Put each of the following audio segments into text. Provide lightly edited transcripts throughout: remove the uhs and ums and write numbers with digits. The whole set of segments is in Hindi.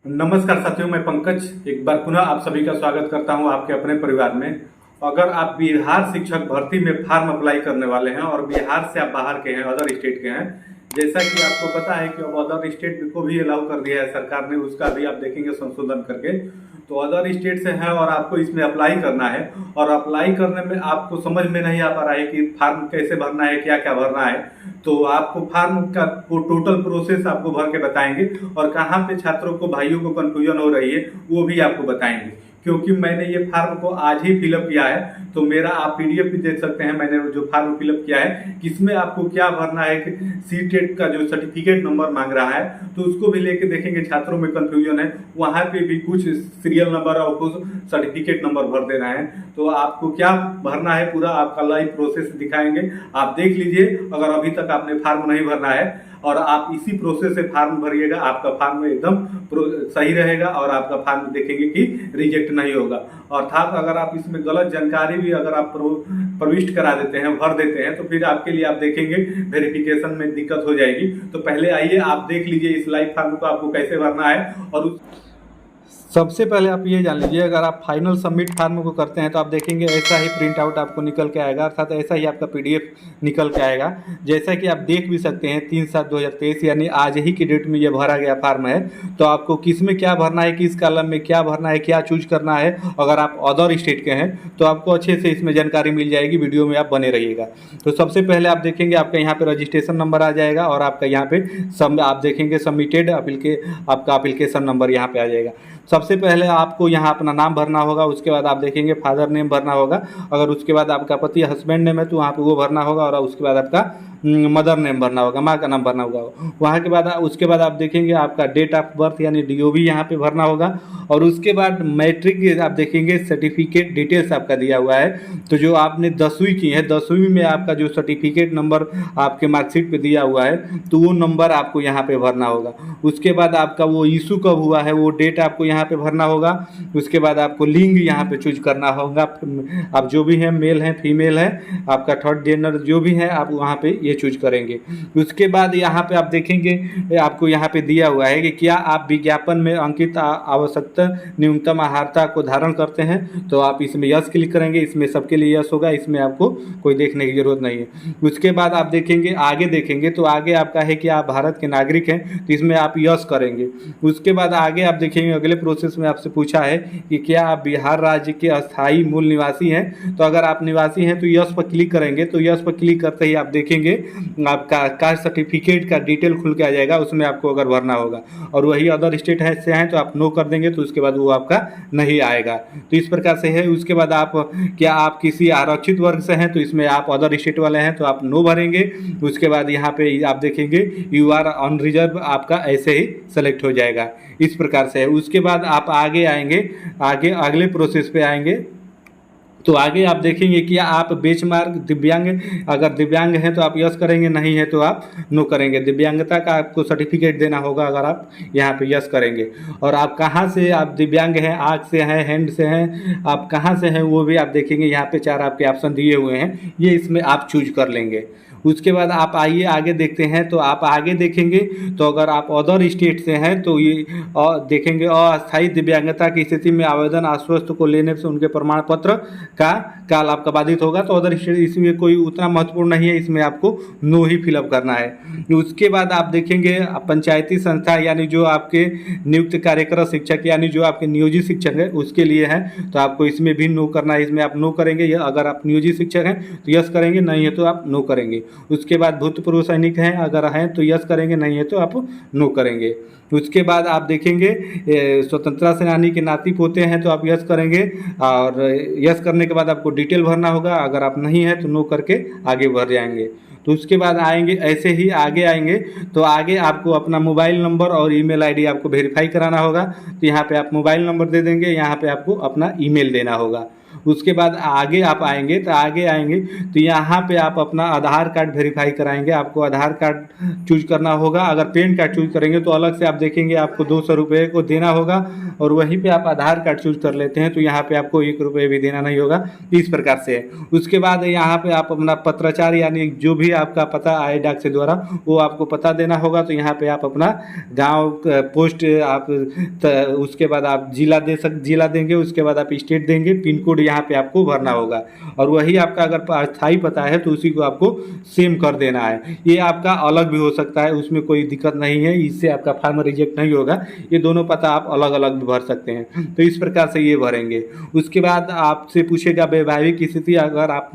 नमस्कार साथियों, मैं पंकज एक बार पुनः आप सभी का स्वागत करता हूं आपके अपने परिवार में। अगर आप बिहार शिक्षक भर्ती में फॉर्म अप्लाई करने वाले हैं और बिहार से आप बाहर के हैं, अदर स्टेट के हैं, जैसा कि आपको पता है कि अब अदर स्टेट को भी अलाउ कर दिया है सरकार ने, उसका भी आप देखेंगे संशोधन करके। तो अदर स्टेट से हैं और आपको इसमें अप्लाई करना है और अप्लाई करने में आपको समझ में नहीं आ पा रहा है कि फॉर्म कैसे भरना है, क्या क्या भरना है। तो आपको फॉर्म का वो टोटल प्रोसेस आपको भर के बताएंगे और कहाँ पे छात्रों को, भाइयों को कंफ्यूजन हो रही है वो भी आपको बताएंगे। क्योंकि मैंने ये फॉर्म को आज ही फिलअप किया है, तो मेरा आप पीडीएफ भी देख सकते हैं। मैंने जो फॉर्म फिलअप किया है किसमें आपको क्या भरना है, कि सी टेट का जो सर्टिफिकेट नंबर मांग रहा है तो उसको भी लेके देखेंगे। छात्रों में कंफ्यूजन है, वहाँ पे भी कुछ सीरियल नंबर और कुछ सर्टिफिकेट नंबर भर देना है। तो आपको क्या भरना है पूरा आपका लाइव प्रोसेस दिखाएंगे, आप देख लीजिए। अगर अभी तक आपने फॉर्म नहीं भरना है और आप इसी प्रोसेस से फॉर्म भरिएगा, आपका फॉर्म एकदम सही रहेगा और आपका फॉर्म देखेंगे कि रिजेक्ट नहीं होगा। अर्थात अगर आप इसमें गलत जानकारी भी अगर आप प्रविष्ट करा देते हैं, भर देते हैं, तो फिर आपके लिए आप देखेंगे वेरिफिकेशन में दिक्कत हो जाएगी। तो पहले आइए आप देख लीजिए इस लाइव फॉर्म को आपको कैसे भरना है। और सबसे पहले आप ये जान लीजिए, अगर आप फाइनल सबमिट फॉर्म को करते हैं तो आप देखेंगे ऐसा ही प्रिंट आउट आपको निकल के आएगा, अर्थात ऐसा ही आपका पीडीएफ निकल के आएगा। जैसा कि आप देख भी सकते हैं 3/7/2023 यानी आज ही की डेट में ये भरा गया फॉर्म है। तो आपको किस में क्या भरना है, किस कॉलम में क्या भरना है, क्या चूज करना है, अगर आप अदर स्टेट के हैं तो आपको अच्छे से इसमें जानकारी मिल जाएगी। वीडियो में आप बने रहिएगा। तो सबसे पहले आप देखेंगे आपका यहाँ पे रजिस्ट्रेशन नंबर आ जाएगा और आपका यहाँ पे आप देखेंगे सबमिटेड आपका एप्लीकेशन नंबर यहाँ पे आ जाएगा। सबसे पहले आपको यहाँ अपना नाम भरना होगा, उसके बाद आप देखेंगे फादर नेम भरना होगा। अगर उसके बाद आपका पति हस्बैंड नेम है तो वहाँ पे वो भरना होगा और उसके बाद आपका मदर नेम भरना होगा, माँ का नाम भरना होगा। वहाँ के बाद उसके बाद आप देखेंगे आपका डेट ऑफ बर्थ यानी डीओबी यहाँ पे भरना होगा। और उसके बाद मैट्रिक आप देखेंगे सर्टिफिकेट डिटेल्स आपका दिया हुआ है। तो जो आपने 10वीं की है, 10वीं में आपका जो सर्टिफिकेट नंबर आपके मार्कशीट पे दिया हुआ है तो वो नंबर आपको यहाँ पे भरना होगा। उसके बाद आपका वो इशू कब हुआ है वो डेट आपको यहाँ पे भरना होगा। उसके बाद आपको लिंग यहाँ पे चूज करना होगा, आप जो भी हैं, मेल हैं, फीमेल है, आपका थर्ड जेंडर जो भी है आप वहाँ पे ये चूज करेंगे। उसके बाद यहाँ पे आप देखेंगे आपको यहाँ पे दिया हुआ है कि क्या आप विज्ञापन में अंकित आवश्यकता न्यूनतम आहारता को धारण करते हैं, तो आप इसमें यस क्लिक करेंगे। इसमें सबके लिए यस होगा, इसमें आपको कोई देखने की जरूरत नहीं है। उसके बाद आप देखेंगे आगे देखेंगे तो आगे आपका है कि आप भारत के नागरिक हैं, तो इसमें आप यस करेंगे। उसके बाद आगे आप देखेंगे अगले प्रोसेस में आपसे पूछा है कि क्या आप बिहार राज्य के अस्थायी मूल निवासी हैं, तो अगर आप निवासी हैं तो यस पर क्लिक करेंगे। तो यस पर क्लिक करते ही आप देखेंगे आपका कास्ट सर्टिफिकेट का डिटेल खुल के आ जाएगा, उसमें आपको अगर भरना होगा। और वही अदर स्टेट है से हैं तो आप नो कर देंगे, तो उसके बाद वो आपका नहीं आएगा। तो इस प्रकार से है। उसके बाद आप क्या आप किसी आरक्षित वर्ग से हैं तो इसमें आप अदर स्टेट वाले हैं तो आप नो भरेंगे। उसके बाद यहाँ पे आप देखेंगे यू आर ऑन रिजर्व, आपका ऐसे ही सेलेक्ट हो जाएगा। इस प्रकार से है। उसके बाद आप आगे आएंगे, आगे अगले प्रोसेस पे आएंगे तो आगे आप देखेंगे कि आप बेंचमार्क दिव्यांग, अगर दिव्यांग हैं तो आप यस करेंगे, नहीं है तो आप नो करेंगे। दिव्यांगता का आपको सर्टिफिकेट देना होगा अगर आप यहाँ पे यस करेंगे। और आप कहाँ से आप दिव्यांग हैं, आँख से हैं, हैंड से हैं, आप कहाँ से हैं वो भी आप देखेंगे। यहाँ पे 4 आपके ऑप्शन दिए हुए हैं, ये इसमें आप चूज कर लेंगे। उसके बाद आप आइए आगे देखते हैं। तो आप आगे देखेंगे तो अगर आप अदर स्टेट से हैं तो ये देखेंगे अस्थायी दिव्यांगता की स्थिति में आवेदन आश्वस्त को लेने से उनके प्रमाण पत्र का काल आपका बाधित होगा। तो अदर स्टेट इसमें कोई उतना महत्वपूर्ण नहीं है, इसमें आपको नो ही फिलअप करना है। उसके बाद आप देखेंगे पंचायती संस्था यानी जो आपके नियुक्त कार्यक्रम शिक्षक यानी जो आपके नियोजित शिक्षक है उसके लिए है, तो आपको इसमें भी नो करना है। इसमें आप नो करेंगे, अगर आप नियोजित शिक्षक हैं तो यस करेंगे, नहीं है तो आप नो करेंगे। उसके बाद भूतपूर्व सैनिक हैं, अगर हैं तो यस करेंगे, नहीं है तो आप नो करेंगे। उसके बाद आप देखेंगे स्वतंत्रता सेनानी के नाती पोते हैं तो आप यस करेंगे। और यस करने के बाद आपको डिटेल भरना होगा, अगर आप नहीं है तो नो करके आगे बढ़ जाएंगे। तो उसके बाद आएंगे ऐसे ही आगे आएंगे तो आगे आपको अपना मोबाइल नंबर और ईमेल आईडी आपको वेरीफाई कराना होगा। तो यहाँ पे आप मोबाइल नंबर दे देंगे, यहाँ पे आपको अपना ईमेल देना होगा। उसके बाद आगे आप आएंगे तो यहाँ पे आप अपना आधार कार्ड वेरीफाई कराएंगे। आपको आधार कार्ड चूज करना होगा। अगर पैन कार्ड चूज करेंगे तो अलग से आप देखेंगे आपको 200 रुपये को देना होगा, और वहीं पे आप आधार कार्ड चूज कर लेते हैं तो यहाँ पे आपको 1 रुपये भी देना नहीं होगा। इस प्रकार से है। उसके बाद यहाँ पे आप अपना पत्राचार यानी जो भी आपका पता आए डाक से द्वारा वो आपको पता देना होगा। तो यहाँ पे आप अपना गांव पोस्ट आप उसके बाद आप जिला देंगे, उसके बाद आप स्टेट देंगे, पिन कोड यहाँ पे आपको भरना होगा, और वही आपका अगर स्थायी पता है तो उसी को आपको सेम कर देना है। ये आपका अलग भी हो सकता है, उसमें कोई दिक्कत नहीं है, इससे आपका फॉर्म रिजेक्ट नहीं होगा। ये दोनों पता आप अलग अलग भी भर सकते हैं। तो इस प्रकार से ये भरेंगे। उसके बाद आपसे पूछेगा वैवाहिक स्थिति, अगर आप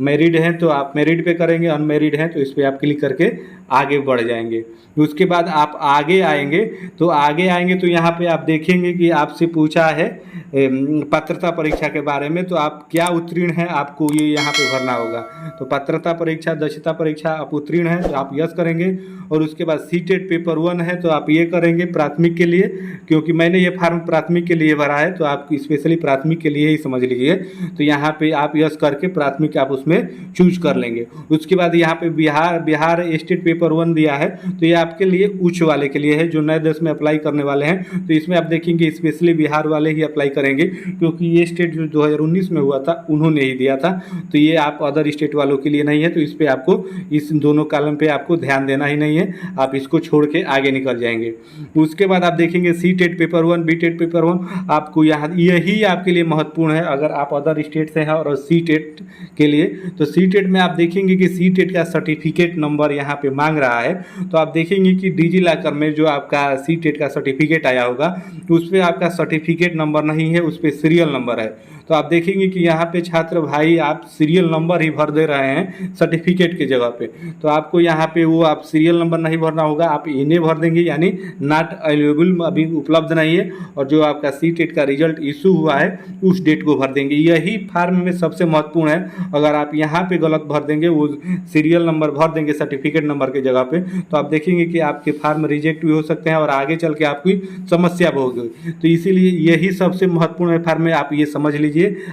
मैरिड हैं तो आप मैरिड पे करेंगे, अनमैरिड हैं तो इस पर आप क्लिक करके आगे बढ़ जाएंगे। उसके बाद आप आगे आएंगे तो यहाँ पे आप देखेंगे कि आपसे पूछा है पात्रता परीक्षा के बारे में, तो आप क्या उत्तीर्ण हैं आपको ये यहाँ पे भरना होगा। तो पात्रता परीक्षा, दक्षता परीक्षा आप उत्तीर्ण हैं तो आप यस करेंगे। और उसके बाद सीटेट पेपर 1 है तो आप ये करेंगे प्राथमिक के लिए, क्योंकि मैंने ये फार्म प्राथमिक के लिए भरा है तो आप स्पेशली प्राथमिक के लिए ही समझ लीजिए। तो यहाँ पे आप यस करके प्राथमिक आप उसमें चूज कर लेंगे। उसके बाद यहाँ पे बिहार स्टेट पेपर 1 दिया है तो ये आपके लिए उच्च वाले के लिए है, जो नए देश में अप्लाई करने वाले हैं। तो इसमें आप देखेंगे स्पेशली बिहार वाले ही अप्लाई करेंगे, क्योंकि ये स्टेट जो 2019 में हुआ था उन्होंने ही दिया था। तो ये आप अदर स्टेट वालों के लिए नहीं है, तो इस पर आपको इस दोनों कॉलम पे आपको ध्यान देना ही नहीं है, आप इसको छोड़ के आगे निकल जाएंगे। उसके बाद आप देखेंगे C TET paper 1, B TET paper 1 आपको यहाँ यही आपके लिए महत्वपूर्ण है। अगर आप अदर स्टेट से हैं और सी टेट के लिए, तो सी टेट में आप देखेंगे कि सी टेट का सर्टिफिकेट नंबर यहाँ पे मांग रहा है। तो आप देखेंगे कि डिजी लॉकर में जो आपका सी टेट का सर्टिफिकेट आया होगा उस पर आपका सर्टिफिकेट नंबर नहीं है, उस पर सीरियल नंबर है। तो आप देखेंगे कि यहाँ पे छात्र भाई आप सीरियल नंबर ही भर दे रहे हैं सर्टिफिकेट की जगह पे। तो आपको यहाँ पे वो आप सीरियल नंबर नहीं भरना होगा, आप इन्हें भर देंगे, यानी नॉट अवेलेबल, अभी उपलब्ध नहीं है। और जो आपका सी टेट का रिजल्ट इशू हुआ है उस डेट को भर देंगे। यही फार्म में सबसे महत्वपूर्ण है। अगर आप यहाँ पे गलत भर देंगे, वो सीरियल नंबर भर देंगे सर्टिफिकेट नंबर की जगह पे, तो आप देखेंगे कि आपके फार्म रिजेक्ट भी हो सकते हैं और आगे चल के आपकी समस्या भी होगी। तो इसीलिए यही सबसे महत्वपूर्ण है फार्म में, आप ये समझ लीजिए।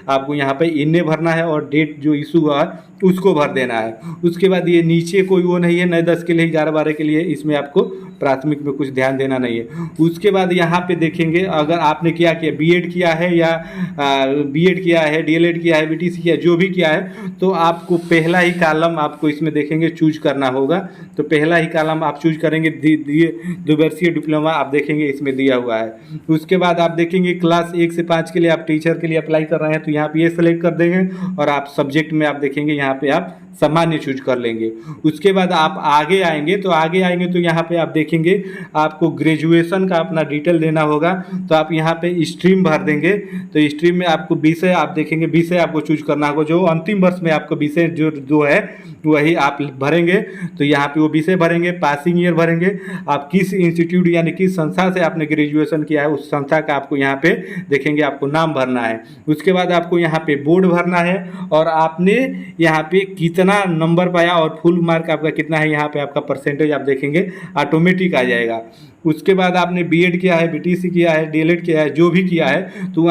आपको यहाँ पे इन्हें भरना है और डेट जो इशू हुआ है उसको भर देना है। उसके बाद ये नीचे कोई वो नहीं है, नए 10 के लिए 11-12 के लिए, इसमें आपको प्राथमिक में कुछ ध्यान देना नहीं है। उसके बाद यहाँ पे देखेंगे अगर आपने क्या किया, बीएड किया है या बीएड किया है, डीएलएड किया है, बीटीसी किया है, जो भी किया है, तो आपको पहला ही कॉलम आपको इसमें देखेंगे चूज करना होगा। तो पहला ही कॉलम आप चूज करेंगे, द्विवर्षीय डिप्लोमा आप देखेंगे इसमें दिया हुआ है। उसके बाद आप देखेंगे क्लास 1 से 5 के लिए आप टीचर के लिए अप्लाई कर रहे हैं तो यहाँ पे ये सेलेक्ट कर देंगे, और आप सब्जेक्ट में आप देखेंगे यहाँ पे आप सामान्य चूज कर लेंगे। उसके बाद आप आगे आएंगे तो यहाँ पे आप देखेंगे आपको ग्रेजुएशन का अपना डिटेल देना होगा। तो आप यहाँ पे स्ट्रीम भर देंगे। तो स्ट्रीम में आपको विषय आप देखेंगे, विषय आपको चूज करना होगा, जो अंतिम वर्ष में आपको विषय जो है वही आप भरेंगे। तो यहाँ पे वो विषय भरेंगे, पासिंग ईयर भरेंगे, आप किस इंस्टीट्यूट यानी किस संस्था से आपने ग्रेजुएशन किया है उस संस्था का आपको यहाँ पे देखेंगे आपको नाम भरना है। उसके बाद आपको यहाँ पे बोर्ड भरना है, और आपने यहाँ पे कितना नंबर पाया और फुल मार्क आपका कितना है, यहाँ पे आपका परसेंटेज आप देखेंगे ऑटोमेटिक आ जाएगा। उसके बाद आपने बीएड किया है, बीटीसी किया है, डीएलएड किया है, जो भी किया है, तो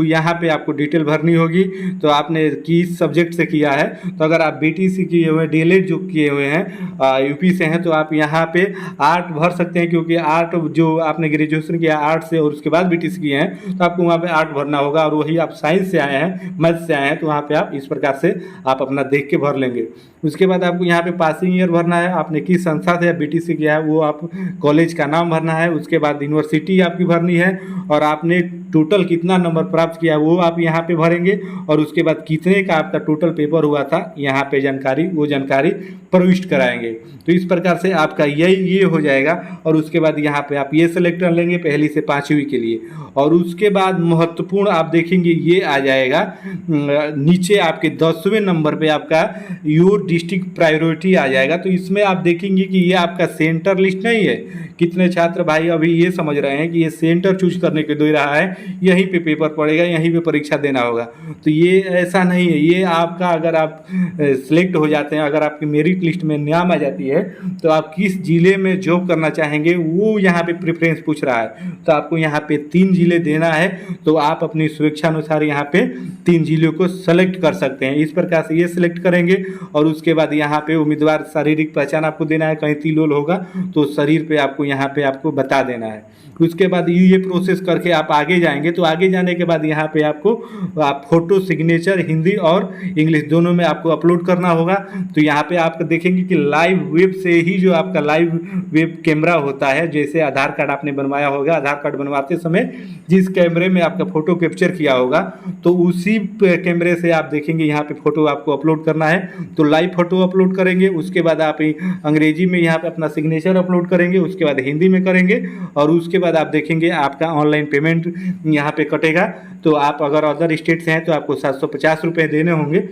यहाँ पे आपको डिटेल भरनी होगी। तो आपने किस सब्जेक्ट से किया है, तो अगर आप बीटीसी किए हुए, डीएलएड जो किए हुए हैं यूपी से हैं, तो आप यहाँ पे आर्ट भर सकते हैं, क्योंकि आर्ट जो आपने ग्रेजुएशन किया आर्ट से और उसके बाद बीटीसी किए हैं तो आपको वहाँ पे आर्ट भरना होगा। और वही आप साइंस से आए हैं, मैथ से आए हैं, तो वहाँ पे आप इस प्रकार से आप अपना देख के भर लेंगे। उसके बाद आपको यहाँ पे पासिंग ईयर भरना है, आपने किस संस्था से बीटीसी किया है वो आप कॉलेज का नाम भरना है। उसके बाद यूनिवर्सिटी आपकी भरनी है, और आपने टोटल कितना नंबर प्राप्त किया वो आप यहाँ पे भरेंगे। और उसके बाद कितने का आपका टोटल पेपर हुआ था यहाँ पे वो जानकारी प्रविष्ट कराएंगे। तो इस प्रकार से आपका ये हो जाएगा। और उसके बाद यहाँ पे आप ये सेलेक्ट कर लेंगे 1ली से 5वीं के लिए। और उसके बाद महत्वपूर्ण आप देखेंगे ये आ जाएगा नीचे आपके 10वें नंबर पे आपका योर डिस्ट्रिक्ट प्रायोरिटी आ जाएगा। तो इसमें आप देखेंगे कि ये आपका सेंटर लिस्ट नहीं है। कितने छात्र भाई अभी ये समझ रहे हैं कि ये सेंटर चूज करने के दे रहा है, यहीं पे पेपर पड़ेगा, यहीं पे परीक्षा देना होगा। तो ये ऐसा नहीं है, ये आपका अगर आप सिलेक्ट हो जाते हैं, अगर आपकी मेरिट लिस्ट में नाम आ जाती है, तो आप किस ज़िले में जॉब करना चाहेंगे वो यहाँ पे प्रेफरेंस पूछ रहा है। तो आपको यहाँ पे 3 ज़िले देना है, तो आप अपनी स्वेच्छा अनुसार यहाँ पे 3 ज़िलों को सेलेक्ट कर सकते हैं। इस प्रकार से ये सिलेक्ट करेंगे और उसके बाद यहाँ पे उम्मीदवार शारीरिक पहचान आपको देना है, कहीं तिलोल होगा तो शरीर पे आपको यहाँ पे आपको बता देना है। उसके बाद ये प्रोसेस करके आप आगे जाएंगे, तो आगे जाने के बाद यहाँ पे आपको आप फोटो सिग्नेचर हिंदी और इंग्लिश दोनों में आपको अपलोड करना होगा। तो यहाँ पे आप देखेंगे कि लाइव वेब से ही जो आपका लाइव वेब कैमरा होता है, जैसे आधार कार्ड आपने बनवाया होगा, आधार कार्ड बनवाते समय जिस कैमरे में आपका फ़ोटो कैप्चर किया होगा, तो उसी कैमरे से आप देखेंगे यहाँ पे फ़ोटो आपको अपलोड करना है। तो लाइव फ़ोटो अपलोड करेंगे, उसके बाद आप अंग्रेजी में यहाँ पे अपना सिग्नेचर अपलोड करेंगे, उसके बाद हिंदी में करेंगे और उसके बाद आप देखेंगे आपका ऑनलाइन पेमेंट यहाँ पे कटेगा। तो आप अगर अदर स्टेट से हैं तो आपको 750 रुपये देने होंगे।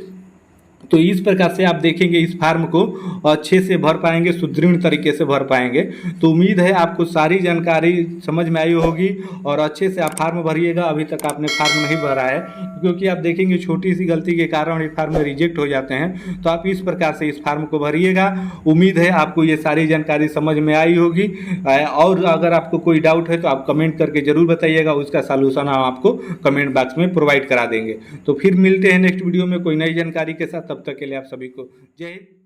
तो इस प्रकार से आप देखेंगे इस फार्म को अच्छे से भर पाएंगे, सुदृढ़ तरीके से भर पाएंगे। तो उम्मीद है आपको सारी जानकारी समझ में आई होगी और अच्छे से आप फार्म भरिएगा। अभी तक आपने फार्म नहीं भरा है, क्योंकि आप देखेंगे छोटी सी गलती के कारण ये फार्म रिजेक्ट हो जाते हैं। तो आप इस प्रकार से इस फार्म को भरिएगा। उम्मीद है आपको ये सारी जानकारी समझ में आई होगी, और अगर आपको कोई डाउट है तो आप कमेंट करके ज़रूर बताइएगा, उसका सलूशन हम आपको कमेंट बॉक्स में प्रोवाइड करा देंगे। तो फिर मिलते हैं नेक्स्ट वीडियो में कोई नई जानकारी के साथ। तब तक के लिए आप सभी को जय हिंद।